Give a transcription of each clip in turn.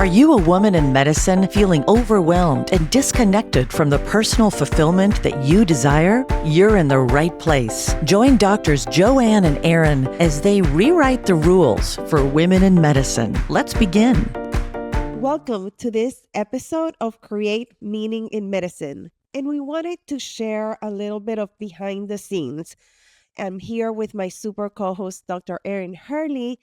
you a woman in medicine feeling overwhelmed and disconnected from the personal fulfillment that you desire? You're in the right place. Join Doctors Joanne and Aaron as they rewrite the rules for women in medicine. Let's begin. Welcome to this episode of Create Meaning in Medicine. And we wanted to share a little bit of behind the scenes. I'm here with my super co-host, Dr. Erin Hurley,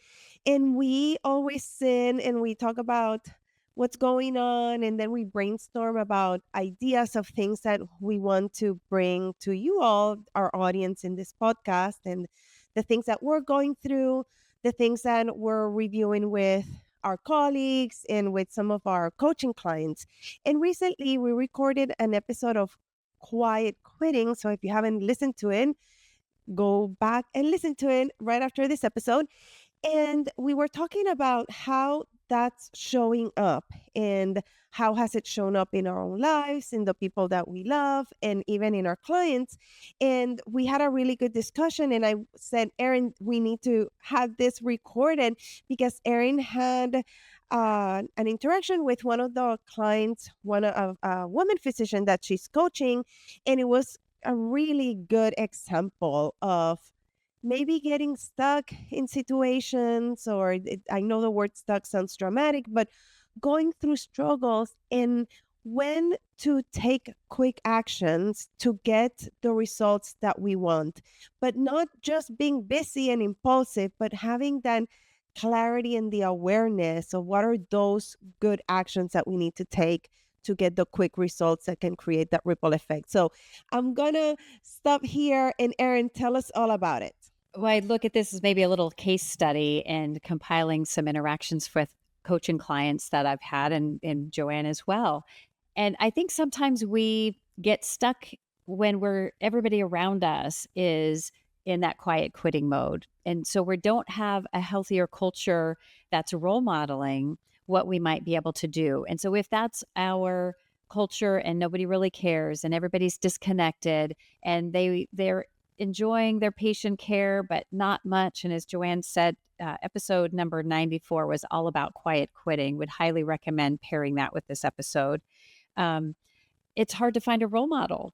and we always sit and we talk about what's going on, and then we brainstorm about ideas of things that we want to bring to you all, our audience in this podcast, and the things that we're going through, the things that we're reviewing with our colleagues and with some of our coaching clients. And recently we recorded an episode of Quiet Quitting. So if you haven't listened to it, go back and listen to it right after this episode. And we were talking about how that's showing up and how has it shown up in our own lives, in the people that we love, and even in our clients. And we had a really good discussion. And I said, Erin, we need to have this recorded because Erin had an interaction with one of the clients, a woman physician that she's coaching. And it was a really good example of maybe getting stuck in situations, or I know the word stuck sounds dramatic, but going through struggles and when to take quick actions to get the results that we want, but not just being busy and impulsive, but having that clarity and the awareness of what are those good actions that we need to take to get the quick results that can create that ripple effect. So I'm going to stop here and Erin, tell us all about it. Well, I look at this as maybe a little case study and compiling some interactions with coaching clients that I've had and Joanne as well. And I think sometimes we get stuck when everybody around us is in that quiet quitting mode. And so we don't have a healthier culture that's role modeling what we might be able to do. And so if that's our culture and nobody really cares and everybody's disconnected and they're enjoying their patient care, but not much. And as Joanne said, episode number 94 was all about quiet quitting. Would highly recommend pairing that with this episode. It's hard to find a role model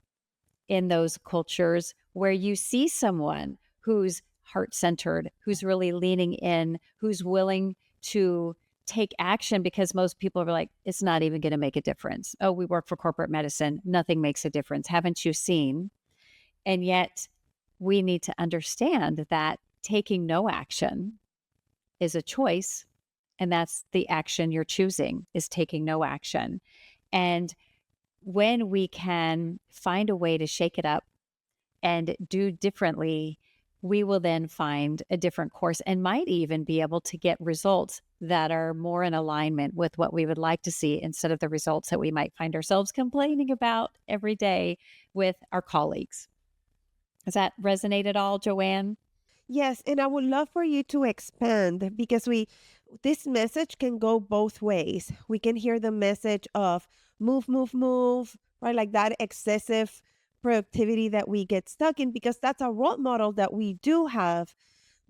in those cultures where you see someone who's heart-centered, who's really leaning in, who's willing to take action, because most people are like, it's not even going to make a difference. Oh, we work for corporate medicine. Nothing makes a difference. Haven't you seen? And yet we need to understand that taking no action is a choice. And that's the action you're choosing, is taking no action. And when we can find a way to shake it up and do differently, we will then find a different course and might even be able to get results that are more in alignment with what we would like to see, instead of the results that we might find ourselves complaining about every day with our colleagues. Does that resonate at all, Joanne? Yes, and I would love for you to expand, because this message can go both ways. We can hear the message of move, move, move, right? Like that excessive productivity that we get stuck in, because that's a role model that we do have,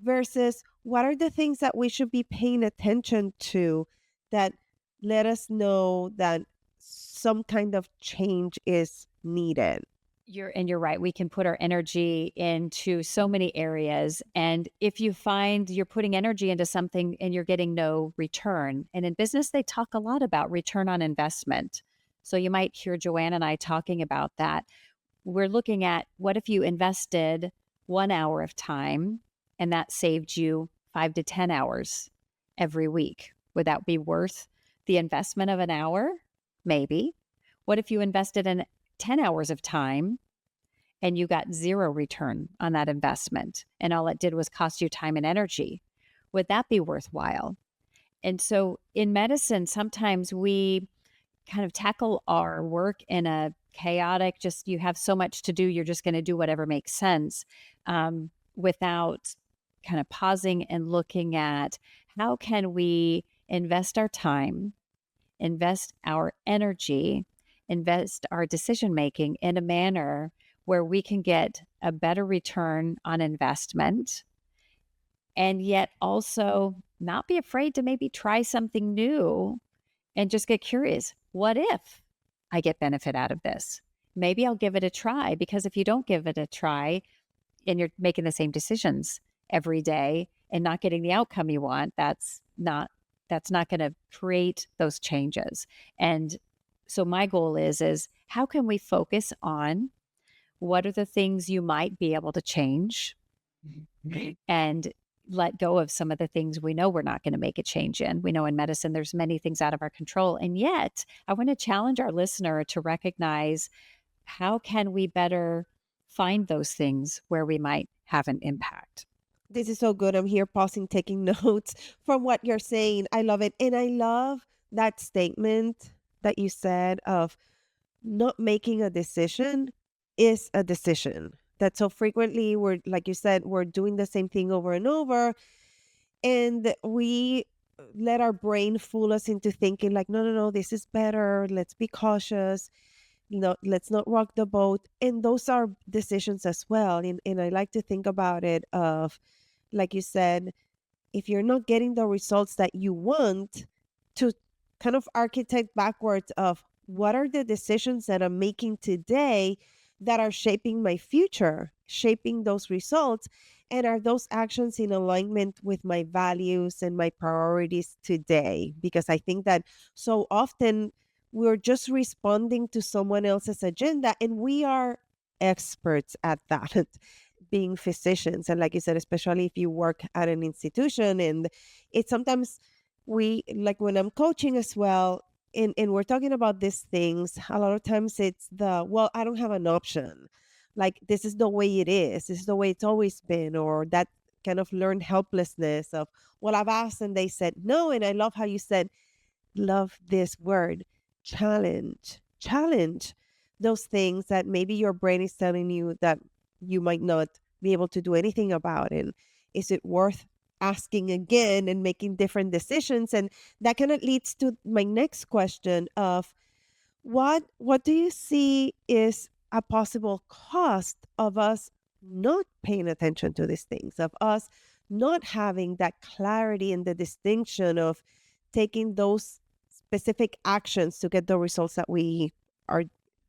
versus what are the things that we should be paying attention to that let us know that some kind of change is needed. You're right. We can put our energy into so many areas. And if you find you're putting energy into something and you're getting no return, and in business, they talk a lot about return on investment. So you might hear Joanne and I talking about that. We're looking at, what if you invested 1 hour of time and that saved you 5 to 10 hours every week? Would that be worth the investment of an hour? Maybe. What if you invested in 10 hours of time and you got zero return on that investment, and all it did was cost you time and energy? Would that be worthwhile? And so in medicine, sometimes we kind of tackle our work in a chaotic, just you have so much to do, you're just going to do whatever makes sense, without kind of pausing and looking at how can we invest our time, invest our energy, invest our decision-making in a manner where we can get a better return on investment, and yet also not be afraid to maybe try something new and just get curious. What if I get benefit out of this? Maybe I'll give it a try, because if you don't give it a try and you're making the same decisions every day and not getting the outcome you want, that's not going to create those changes. And so my goal is how can we focus on what are the things you might be able to change and let go of some of the things we know we're not going to make a change in. We know in medicine there's many things out of our control. And yet, I want to challenge our listener to recognize, how can we better find those things where we might have an impact? This is so good. I'm here pausing, taking notes from what you're saying. I love it. And I love that statement that you said of not making a decision is a decision. That so frequently we're, like you said, we're doing the same thing over and over. And we let our brain fool us into thinking like, no, no, no, this is better. Let's be cautious. Let's not rock the boat. And those are decisions as well. And I like to think about it of, like you said, if you're not getting the results that you want, to kind of architect backwards of what are the decisions that I'm making today that are shaping my future, shaping those results, and are those actions in alignment with my values and my priorities today? Because I think that so often we're just responding to someone else's agenda, and we are experts at that. Being physicians, and like you said, especially if you work at an institution, and it's sometimes we, like when I'm coaching as well, and we're talking about these things, a lot of times it's well, I don't have an option, like this is the way it is, this is the way it's always been, or that kind of learned helplessness of, well, I've asked and they said no. And I love how you said, love this word, challenge those things that maybe your brain is telling you that you might not be able to do anything about. And is it worth asking again and making different decisions? And that kind of leads to my next question of, what do you see is a possible cost of us not paying attention to these things, of us not having that clarity and the distinction of taking those specific actions to get the results that we are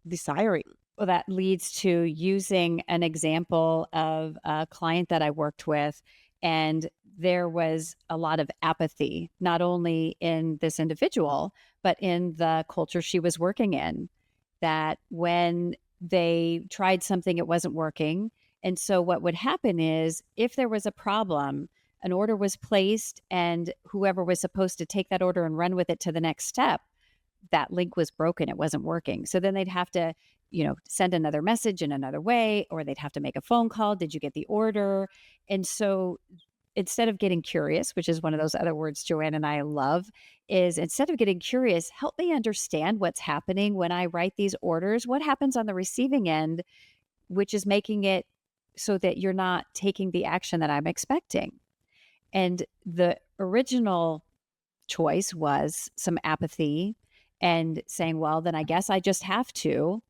desiring? Well, that leads to using an example of a client that I worked with. And there was a lot of apathy, not only in this individual, but in the culture she was working in, that when they tried something, it wasn't working. And so what would happen is, if there was a problem, an order was placed, and whoever was supposed to take that order and run with it to the next step, that link was broken. It wasn't working. So then they'd have to, send another message in another way, or they'd have to make a phone call. Did you get the order? And so instead of getting curious, which is one of those other words Joanne and I love, is instead of getting curious, help me understand what's happening when I write these orders. What happens on the receiving end, which is making it so that you're not taking the action that I'm expecting? And the original choice was some apathy and saying, well, then I guess I just have to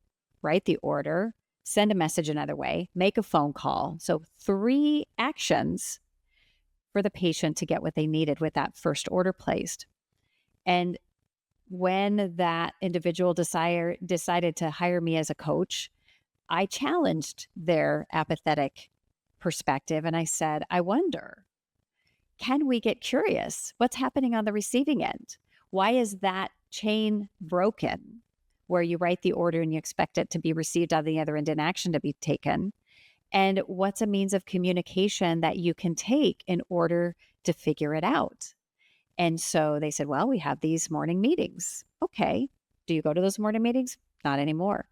write the order, send a message another way, make a phone call. So 3 actions for the patient to get what they needed with that first order placed. And when that individual decided to hire me as a coach, I challenged their apathetic perspective. And I said, I wonder, can we get curious? What's happening on the receiving end? Why is that chain broken, where you write the order and you expect it to be received on the other end and action to be taken? And what's a means of communication that you can take in order to figure it out? And so they said, well, we have these morning meetings. Okay. Do you go to those morning meetings? Not anymore.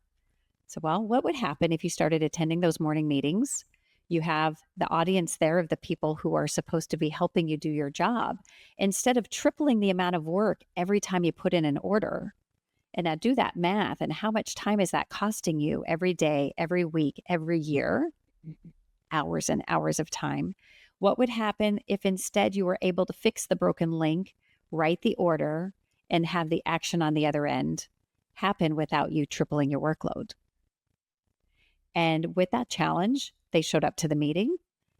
So, well, what would happen if you started attending those morning meetings? You have the audience there of the people who are supposed to be helping you do your job. Instead of tripling the amount of work every time you put in an order, and now do that math, and how much time is that costing you every day, every week, every year? Hours and hours of time. What would happen if instead you were able to fix the broken link, write the order, and have the action on the other end happen without you tripling your workload? And with that challenge, they showed up to the meeting.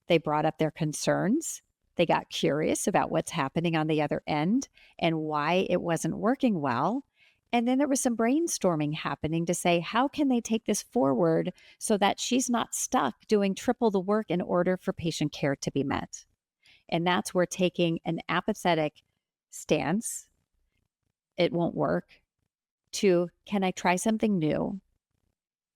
They brought up their concerns. They got curious about what's happening on the other end and why it wasn't working well. And then there was some brainstorming happening to say, how can they take this forward so that she's not stuck doing triple the work in order for patient care to be met? And that's where taking an apathetic stance, it won't work, to can I try something new?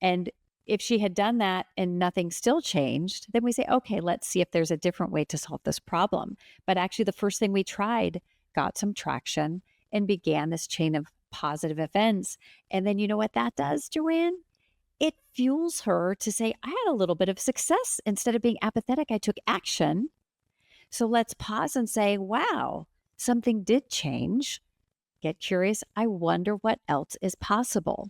And if she had done that and nothing still changed, then we say, okay, let's see if there's a different way to solve this problem. But actually, the first thing we tried got some traction and began this chain of positive events. And then you know what that does, Joanne? It fuels her to say, I had a little bit of success. Instead of being apathetic, I took action. So let's pause and say, wow, something did change. Get curious. I wonder what else is possible.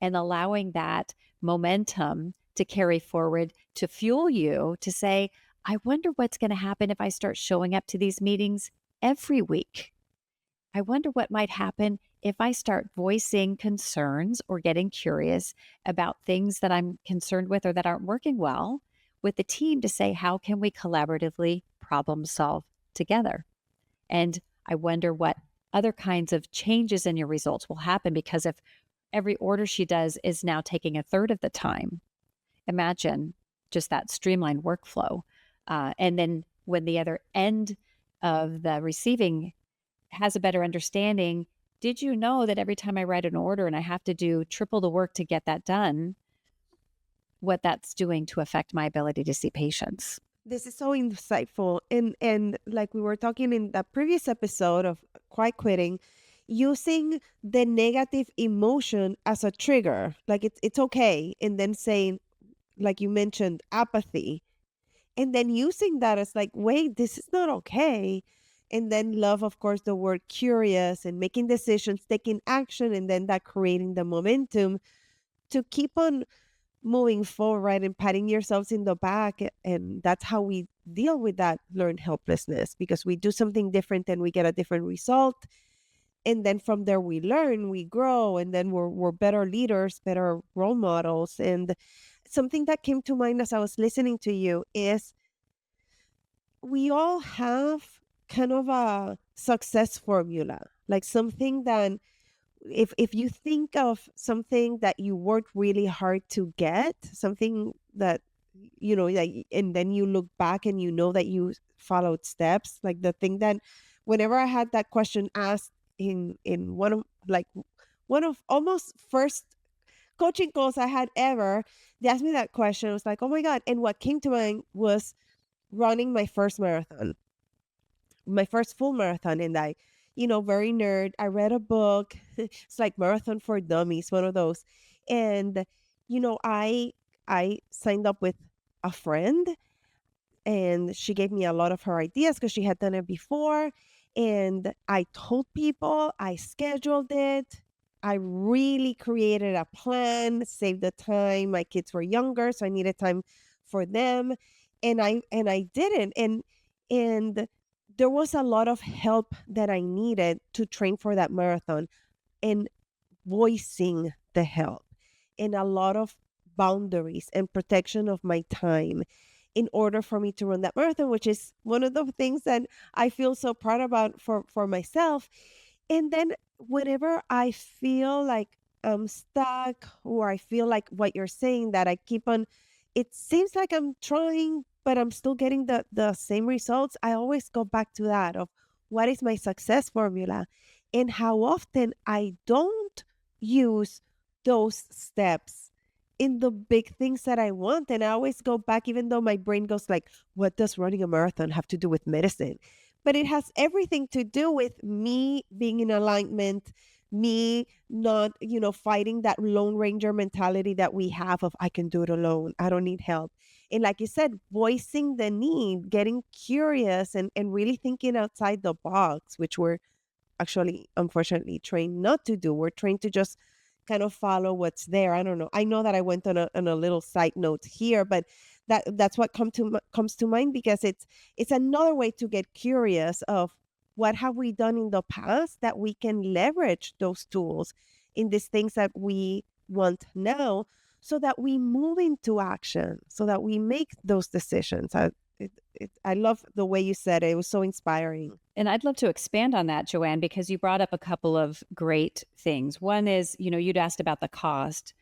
And allowing that momentum to carry forward to fuel you to say, I wonder what's going to happen if I start showing up to these meetings every week. I wonder what might happen if I start voicing concerns or getting curious about things that I'm concerned with or that aren't working well with the team to say, how can we collaboratively problem solve together? And I wonder what other kinds of changes in your results will happen, because if every order she does is now taking a third of the time, imagine just that streamlined workflow. And then when the other end of the receiving has a better understanding, did you know that every time I write an order and I have to do triple the work to get that done, what that's doing to affect my ability to see patients? This is so insightful. And like we were talking in the previous episode of Quiet Quitting, using the negative emotion as a trigger, like it's okay. And then saying, like you mentioned, apathy. And then using that as like, wait, this is not okay. And then love, of course, the word curious and making decisions, taking action, and then that creating the momentum to keep on moving forward, right? And patting yourselves in the back. And that's how we deal with that learned helplessness, because we do something different and we get a different result. And then from there we learn, we grow, and then we're better leaders, better role models. And something that came to mind as I was listening to you is we all have kind of a success formula, like something that if you think of something that you worked really hard to get, something that, you know, like, and then you look back and you know that you followed steps, like the thing that whenever I had that question asked in one of almost first coaching calls I had ever, they asked me that question. I was like, oh my God. And what came to mind was running my first marathon, my first full marathon. And I, you know, very nerd, I read a book. It's like Marathon for Dummies, one of those. And, you know, I signed up with a friend, and she gave me a lot of her ideas because she had done it before. And I told people, I scheduled it. I really created a plan, saved the time. My kids were younger, so I needed time for them. And I did it. And there was a lot of help that I needed to train for that marathon, and voicing the help, and a lot of boundaries and protection of my time in order for me to run that marathon, which is one of the things that I feel so proud about for myself. And then whenever I feel like I'm stuck, or I feel like what you're saying, that I keep on, it seems like I'm trying, but I'm still getting the same results. I always go back to that of what is my success formula, and how often I don't use those steps in the big things that I want. And I always go back, even though my brain goes like, what does running a marathon have to do with medicine? But it has everything to do with me being in alignment, me not, you know, fighting that Lone Ranger mentality that we have of I can do it alone, I don't need help. And like you said, voicing the need, getting curious, and really thinking outside the box, which we're actually, unfortunately, trained not to do. We're trained to just kind of follow what's there. I don't know. I know that I went on a little side note here, but that's what comes to mind, because it's another way to get curious of what have we done in the past that we can leverage those tools in these things that we want now, so that we move into action, so that we make those decisions. I love the way you said it. It was so inspiring. And I'd love to expand on that, Joanne, because you brought up a couple of great things. One is, you'd asked about the cost.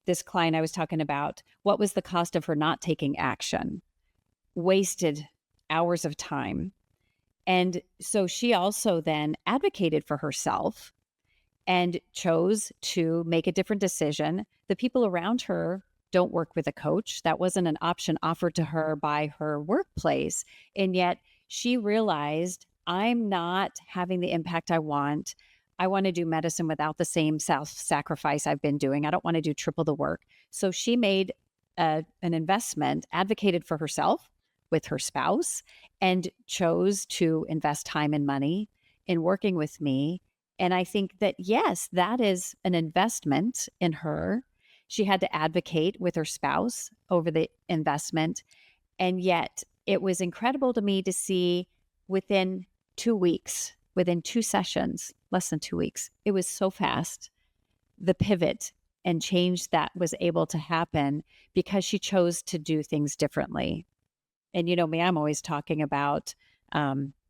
This client I was talking about, what was the cost of her not taking action? Wasted hours of time. And so she also then advocated for herself and chose to make a different decision. The people around her don't work with a coach. That wasn't an option offered to her by her workplace. And yet she realized, I'm not having the impact I want. I want to do medicine without the same self-sacrifice I've been doing. I don't want to do triple the work. So she made an investment, advocated for herself with her spouse, and chose to invest time and money in working with me. And I think that, yes, that is an investment in her. She had to advocate with her spouse over the investment. And yet it was incredible to me to see within 2 weeks, within 2 sessions, less than 2 weeks, it was so fast, the pivot and change that was able to happen because she chose to do things differently. And you know me, I'm always talking about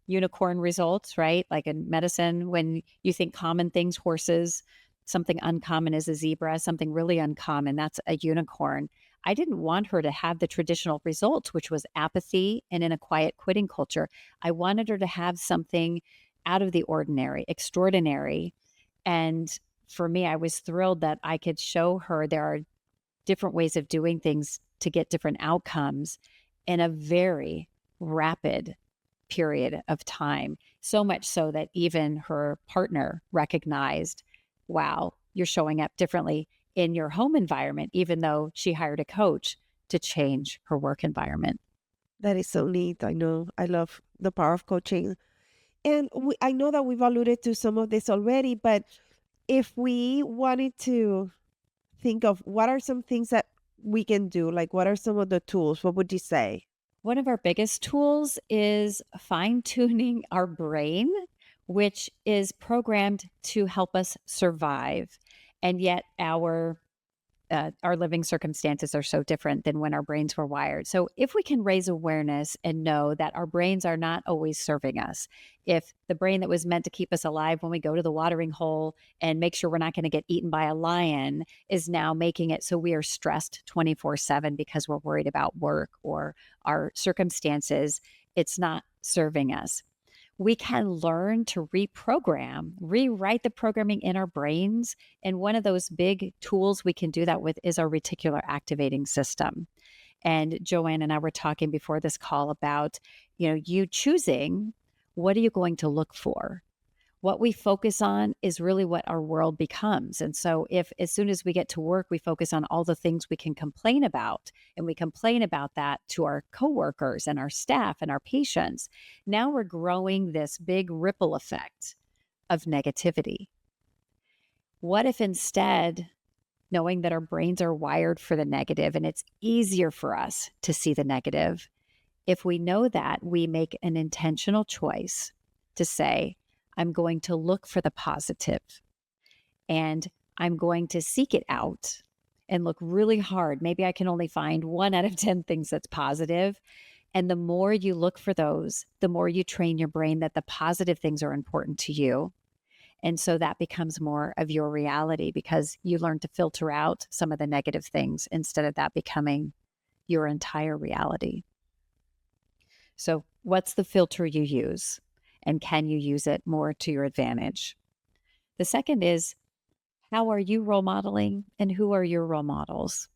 unicorn results, right? Like in medicine, when you think common things, horses, something uncommon is a zebra, something really uncommon, that's a unicorn. I didn't want her to have the traditional results, which was apathy and in a quiet quitting culture. I wanted her to have something out of the ordinary, extraordinary. And for me, I was thrilled that I could show her there are different ways of doing things to get different outcomes in a very rapid period of time. So much so that even her partner recognized, wow, you're showing up differently in your home environment, even though she hired a coach to change her work environment. That is so neat. I know. I love the power of coaching. And I know that we've alluded to some of this already, but if we wanted to think of what are some things that we can do, like what are some of the tools, what would you say? One of our biggest tools is fine tuning our brain, which is programmed to help us survive. And yet our living circumstances are so different than when our brains were wired. So if we can raise awareness and know that our brains are not always serving us, if the brain that was meant to keep us alive when we go to the watering hole and make sure we're not going to get eaten by a lion is now making it so we are stressed 24/7 because we're worried about work or our circumstances, it's not serving us. We can learn to reprogram, rewrite the programming in our brains. And one of those big tools we can do that with is our reticular activating system. And Joanne and I were talking before this call about, you choosing what are you going to look for? What we focus on is really what our world becomes. And so if as soon as we get to work, we focus on all the things we can complain about, and we complain about that to our coworkers and our staff and our patients, now we're growing this big ripple effect of negativity. What if instead, knowing that our brains are wired for the negative and it's easier for us to see the negative, if we know that, we make an intentional choice to say, I'm going to look for the positive and I'm going to seek it out and look really hard. Maybe I can only find 1 out of 10 things that's positive. And the more you look for those, the more you train your brain that the positive things are important to you. And so that becomes more of your reality because you learn to filter out some of the negative things instead of that becoming your entire reality. So what's the filter you use? And can you use it more to your advantage? The second is, how are you role modeling and who are your role models?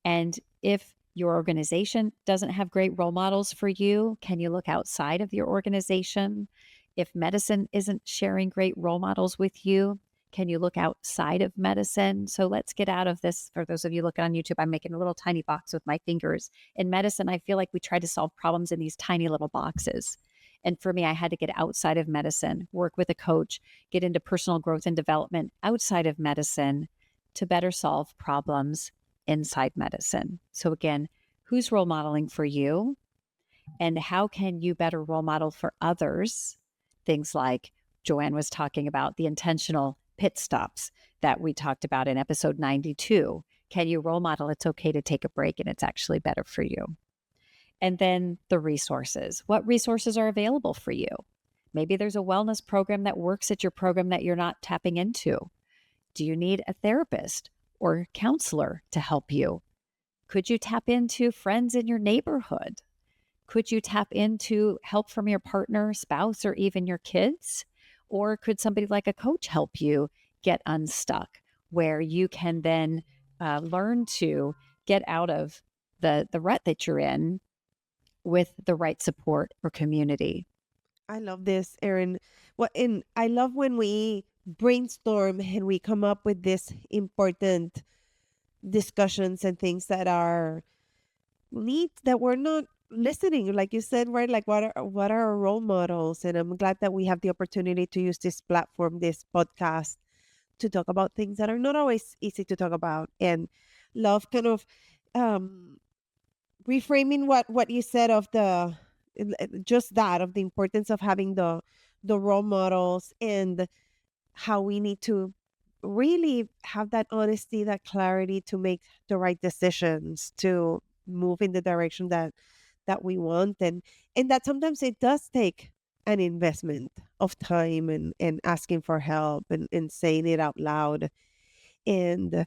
And if your organization doesn't have great role models for you, can you look outside of your organization? If medicine isn't sharing great role models with you, can you look outside of medicine? So let's get out of this. For those of you looking on YouTube, I'm making a little tiny box with my fingers. In medicine, I feel like we try to solve problems in these tiny little boxes. And for me, I had to get outside of medicine, work with a coach, get into personal growth and development outside of medicine to better solve problems inside medicine. So again, who's role modeling for you? And how can you better role model for others? Things like Joanne was talking about, the intentional pit stops that we talked about in episode 92. Can you role model it's okay to take a break and it's actually better for you? And then the resources. What resources are available for you? Maybe there's a wellness program that works at your program that you're not tapping into. Do you need a therapist or counselor to help you? Could you tap into friends in your neighborhood? Could you tap into help from your partner, spouse, or even your kids? Or could somebody like a coach help you get unstuck, where you can then learn to get out of the rut that you're in with the right support or community? I love this, Erin. And I love when we brainstorm and we come up with this important discussions and things that are neat that we're not listening, like you said, right? Like what are our role models? And I'm glad that we have the opportunity to use this platform, this podcast, to talk about things that are not always easy to talk about. And love kind of um reframing what you said of the just that of the importance of having the role models, and how we need to really have that honesty, that clarity to make the right decisions, to move in the direction that we want. And that sometimes it does take an investment of time, and asking for help, and saying it out loud. And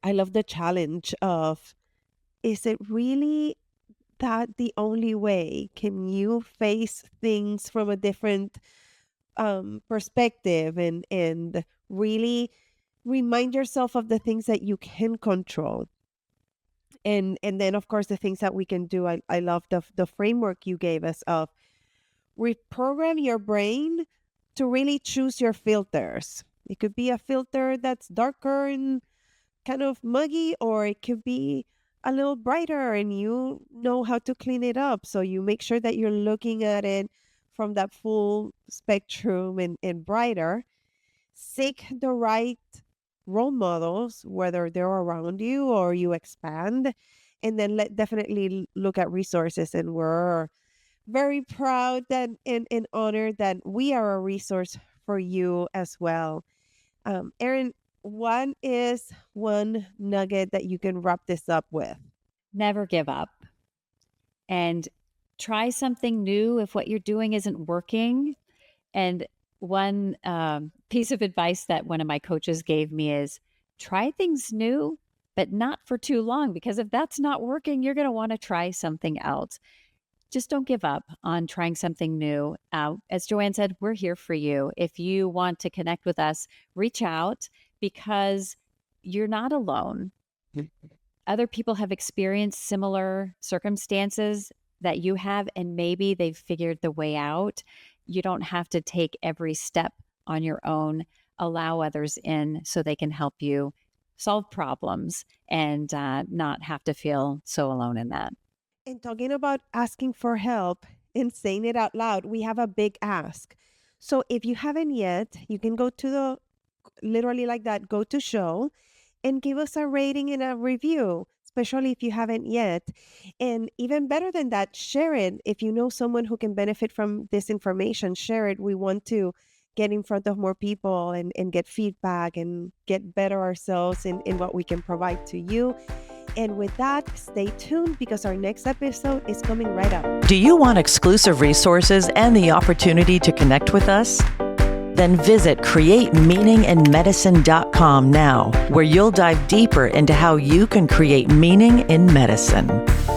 I love the challenge of, is it really that the only way? Can you face things from a different perspective, and really remind yourself of the things that you can control, and then of course the things that we can do. I love the framework you gave us of reprogram your brain to really choose your filters. It could be a filter that's darker and kind of muggy, or it could be a little brighter, and you know how to clean it up. So you make sure that you're looking at it from that full spectrum, and brighter. Seek the right role models, whether they're around you or you expand. And then definitely look at resources. And we're very proud that and honored that we are a resource for you as well. Erin, what is one nugget that you can wrap this up with? Never give up, and try something new if what you're doing isn't working. And one piece of advice that one of my coaches gave me is, try things new, but not for too long, because if that's not working, you're going to want to try something else. Just don't give up on trying something new. As Joanne said, we're here for you. If you want to connect with us, reach out, because you're not alone. Other people have experienced similar circumstances that you have, and maybe they've figured the way out. You don't have to take every step on your own. Allow others in so they can help you solve problems, and not have to feel so alone in that. And talking about asking for help and saying it out loud, we have a big ask. So if you haven't yet, you can go to the, literally like that, go to show, and give us a rating and a review, especially if you haven't yet. And even better than that, share it. If you know someone who can benefit from this information, share it. We want to get in front of more people, and get feedback, and get better ourselves in what we can provide to you. And with that, stay tuned, because our next episode is coming right up. Do you want exclusive resources and the opportunity to connect with us? Then visit createmeaninginmedicine.com now, where you'll dive deeper into how you can create meaning in medicine.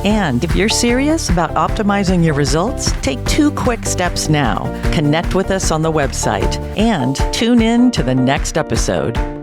And if you're serious about optimizing your results, take 2 quick steps now. Connect with us on the website and tune in to the next episode.